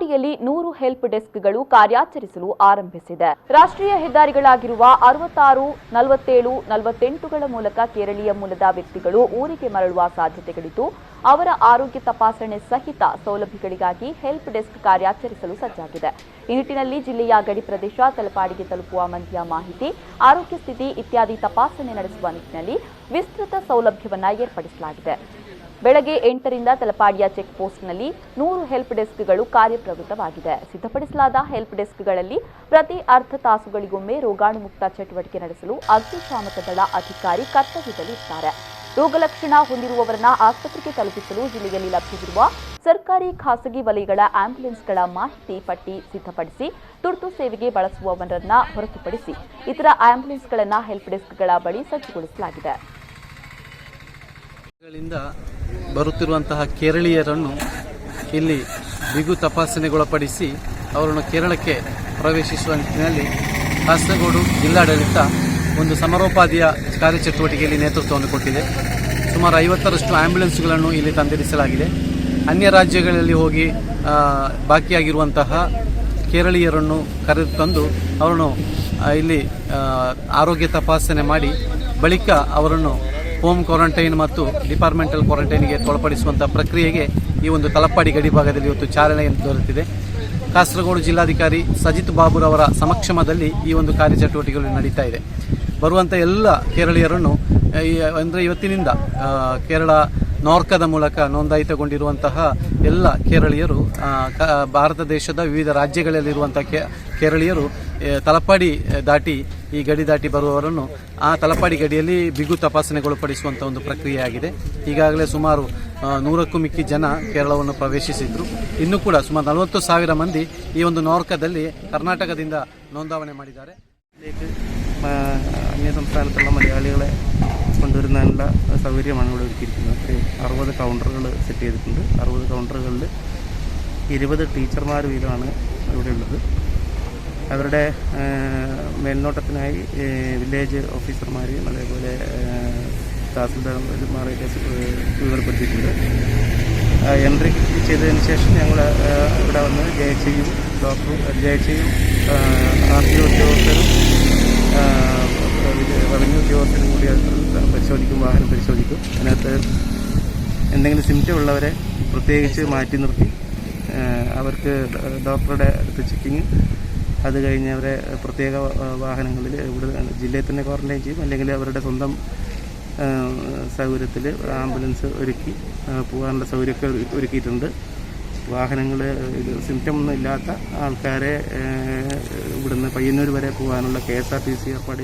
ತಲಪಾಡಿಯಲ್ಲಿ 100 help ಡೆಸ್ಕ್ಗಳು ಕಾರ್ಯಾಚರಿಸಲು ಆರಂಭಿಸಿದೆ. ರಾಷ್ಟ್ರೀಯ ಹೆದ್ದಾರಿಗಳಾಗಿರುವ 66, 47, 48ಗಳ ಮೂಲಕ ಕೇರಳೀಯ ಮೂಲದ ವ್ಯಕ್ತಿಗಳು ಊರಿಗೆ ಮರಳುವ ಸಾಧ್ಯತೆಗಳಿದ್ದು, ಅವರ ಆರೋಗ್ಯ ತಪಾಸಣೆ ಸಹಿತ ಸೌಲಭ್ಯಗಳಿಗಾಗಿ ಹೆಲ್ಪ್ ಡೆಸ್ಕ್ ಕಾರ್ಯಾಚರಿಸಲು ಸಜ್ಜಾಗಿದೆ. ಈ ನಿಟ್ಟಿನಲ್ಲಿ ಜಿಲ್ಲೆಯ ಗಡಿ ಪ್ರದೇಶ ತಲಪಾಡಿಗೆ ತಲುಪುವ ಮಂದಿಯ ಮಾಹಿತಿ, ಆರೋಗ್ಯ ಸ್ಥಿತಿ ಇತ್ಯಾದಿ ತಪಾಸಣೆ ನಡೆಸುವ ನಿಟ್ಟಿನಲ್ಲಿ ವಿಸ್ತೃತ ಸೌಲಭ್ಯವನ್ನು ಏರ್ಪಡಿಸಲಾಗಿದೆ. ಬೆಳಗ್ಗೆ 8ರಿಂದ ತಲಪಾಡಿಯ ಚೆಕ್ ಪೋಸ್ಟ್ನಲ್ಲಿ 100 ಹೆಲ್ಪ್ ಡೆಸ್ಕ್ಗಳು ಕಾರ್ಯಪ್ರವೃತ್ತವಾಗಿದೆ. ಸಿದ್ಧಪಡಿಸಲಾದ ಹೆಲ್ಪ್ ಡೆಸ್ಕ್ಗಳಲ್ಲಿ ಪ್ರತಿ ಅರ್ಧ ತಾಸುಗಳಿಗೊಮ್ಮೆ ರೋಗಾಣುಮುಕ್ತ ಚಟುವಟಿಕೆ ನಡೆಸಲು ಅಗ್ನಿಶಾಮಕ ದಳ ಅಧಿಕಾರಿ ಕರ್ತವ್ಯದಲ್ಲಿದ್ದಾರೆ. ರೋಗಲಕ್ಷಣ ಹೊಂದಿರುವವರನ್ನ ಆಸ್ಪತ್ರೆಗೆ ತಲುಪಿಸಲು ಜಿಲ್ಲೆಯಲ್ಲಿ ಲಭ್ಯವಿರುವ ಸರ್ಕಾರಿ ಖಾಸಗಿ ವಲಯಗಳ ಆಂಬ್ಯುಲೆನ್ಸ್ಗಳ ಮಾಹಿತಿ ಪಟ್ಟಿ ಸಿದ್ಧಪಡಿಸಿ ತುರ್ತು ಸೇವೆಗೆ ಬಳಸುವವರನ್ನ ಹೊರತುಪಡಿಸಿ ಇತರ ಆಂಬ್ಯುಲೆನ್ಸ್ಗಳನ್ನು ಹೆಲ್ಪ್ ಡೆಸ್ಕ್ಗಳ ಬಳಿ ಸಜ್ಜುಗೊಳಿಸಲಾಗಿದೆ. ಬರುತ್ತಿರುವಂತಹ ಕೇರಳೀಯರನ್ನು ಇಲ್ಲಿ ಬಿಗು ತಪಾಸಣೆಗೊಳಪಡಿಸಿ ಅವರನ್ನು ಕೇರಳಕ್ಕೆ ಪ್ರವೇಶಿಸುವ ನಿಟ್ಟಿನಲ್ಲಿ ಕಾಸರಗೋಡು ಜಿಲ್ಲಾಡಳಿತ ಒಂದು ಸಮರೋಪಾದಿಯ ಕಾರ್ಯಚಟುವಟಿಕೆಯಲ್ಲಿ ನೇತೃತ್ವವನ್ನು ಕೊಟ್ಟಿದೆ. ಸುಮಾರು 50ರಷ್ಟು ಆಂಬ್ಯುಲೆನ್ಸ್ಗಳನ್ನು ಇಲ್ಲಿ ತಂದಿರಿಸಲಾಗಿದೆ. ಅನ್ಯ ರಾಜ್ಯಗಳಲ್ಲಿ ಹೋಗಿ ಬಾಕಿಯಾಗಿರುವಂತಹ ಕೇರಳೀಯರನ್ನು ಕರೆದುತಂದು ಅವರನ್ನು ಇಲ್ಲಿ ಆರೋಗ್ಯ ತಪಾಸಣೆ ಮಾಡಿ ಬಳಿಕ ಅವರನ್ನು ಹೋಮ್ ಕ್ವಾರಂಟೈನ್ ಮತ್ತು ಡಿಪಾರ್ಟ್ಮೆಂಟಲ್ ಕ್ವಾರಂಟೈನ್ಗೆ ಒಳಪಡಿಸುವಂಥ ಪ್ರಕ್ರಿಯೆಗೆ ಈ ಒಂದು ತಲಪಾಡಿ ಗಡಿ ಭಾಗದಲ್ಲಿ ಇವತ್ತು ಚಾಲನೆ ದೊರೆತಿದೆ. ಕಾಸರಗೋಡು ಜಿಲ್ಲಾಧಿಕಾರಿ ಸಜಿತ್ ಬಾಬುರವರ ಸಮಕ್ಷಮದಲ್ಲಿ ಈ ಒಂದು ಕಾರ್ಯಚಟುವಟಿಕೆಗಳು ನಡೀತಾ ಇದೆ. ಬರುವಂಥ ಎಲ್ಲ ಕೇರಳೀಯರನ್ನು ಅಂದರೆ ಇವತ್ತಿನಿಂದ ಕೇರಳ ನಾರ್ಕದ ಮೂಲಕ ನೋಂದಾಯಿತಗೊಂಡಿರುವಂತಹ ಎಲ್ಲ ಕೇರಳೀಯರು ಭಾರತ ದೇಶದ ವಿವಿಧ ರಾಜ್ಯಗಳಲ್ಲಿರುವಂತಹ ಕೇರಳೀಯರು ತಲಪಾಡಿ ದಾಟಿ ಈ ಗಡಿ ದಾಟಿ ಬರುವವರನ್ನು ಆ ತಲಪಾಡಿ ಗಡಿಯಲ್ಲಿ ಬಿಗು ತಪಾಸಣೆಗೊಳಪಡಿಸುವಂಥ ಒಂದು ಪ್ರಕ್ರಿಯೆಯಾಗಿದೆ. ಈಗಾಗಲೇ ಸುಮಾರು 100ಕ್ಕೂ ಮಿಕ್ಕಿ ಜನ ಕೇರಳವನ್ನು ಪ್ರವೇಶಿಸಿದ್ರು. ಇನ್ನೂ ಕೂಡ സുമാർ 40,000 ಮಂದಿ ഈ ಒಂದು നോർക്കದಲ್ಲಿ കർണാടകದಿಂದ നോന്ദാവണೆ ಮಾಡಿದ್ದಾರೆ. അന്യ സംസ്ഥാനത്തുള്ള മലയാളികളെ കൊണ്ടുവരുന്നതിനുള്ള സൗകര്യമാണ് ഇവിടെ ഒരുക്കിയിരിക്കുന്നത്. 60 കൗണ്ടറുകൾ സെറ്റ് ചെയ്തിട്ടുണ്ട്. 60 കൗണ്ടറുകളിൽ 20 ടീച്ചർമാർ വീതമാണ് ഇവിടെ ഉള്ളത്. അവരുടെ മേൽനോട്ടത്തിനായി വില്ലേജ് ഓഫീസർമാരെയും അതേപോലെ തഹസിൽദാർമാരെയൊക്കെ ചുമതലപ്പെടുത്തിയിട്ടുണ്ട്. എൻട്രി ചെയ്തതിന് ശേഷം ഞങ്ങൾ ഇവിടെ വന്ന് ജയച്ചയും RTO ഉദ്യോഗസ്ഥരും റവന്യൂ ഉദ്യോഗസ്ഥരും കൂടി പരിശോധിക്കും, വാഹനം പരിശോധിക്കും. അതിനകത്ത് എന്തെങ്കിലും സിംറ്റം ഉള്ളവരെ പ്രത്യേകിച്ച് മാറ്റി നിർത്തി അവർക്ക് ഡോക്ടറുടെ അടുത്ത് ചെക്കിങ്, അത് കഴിഞ്ഞ് അവരെ പ്രത്യേക വാഹനങ്ങളിൽ ഇവിടെ ജില്ലയിൽ തന്നെ ക്വാറന്റൈൻ ചെയ്യും. അല്ലെങ്കിൽ അവരുടെ സ്വന്തം സൗകര്യത്തിൽ ആംബുലൻസ് ഒരുക്കി പോകാനുള്ള സൗകര്യമൊക്കെ ഒരുക്കിയിട്ടുണ്ട്. വാഹനങ്ങൾ സിംറ്റം ഒന്നും ഇല്ലാത്ത ആൾക്കാരെ ഇവിടുന്ന് പയ്യന്നൂർ വരെ പോകാനുള്ള KSRTC ഏർപ്പാട്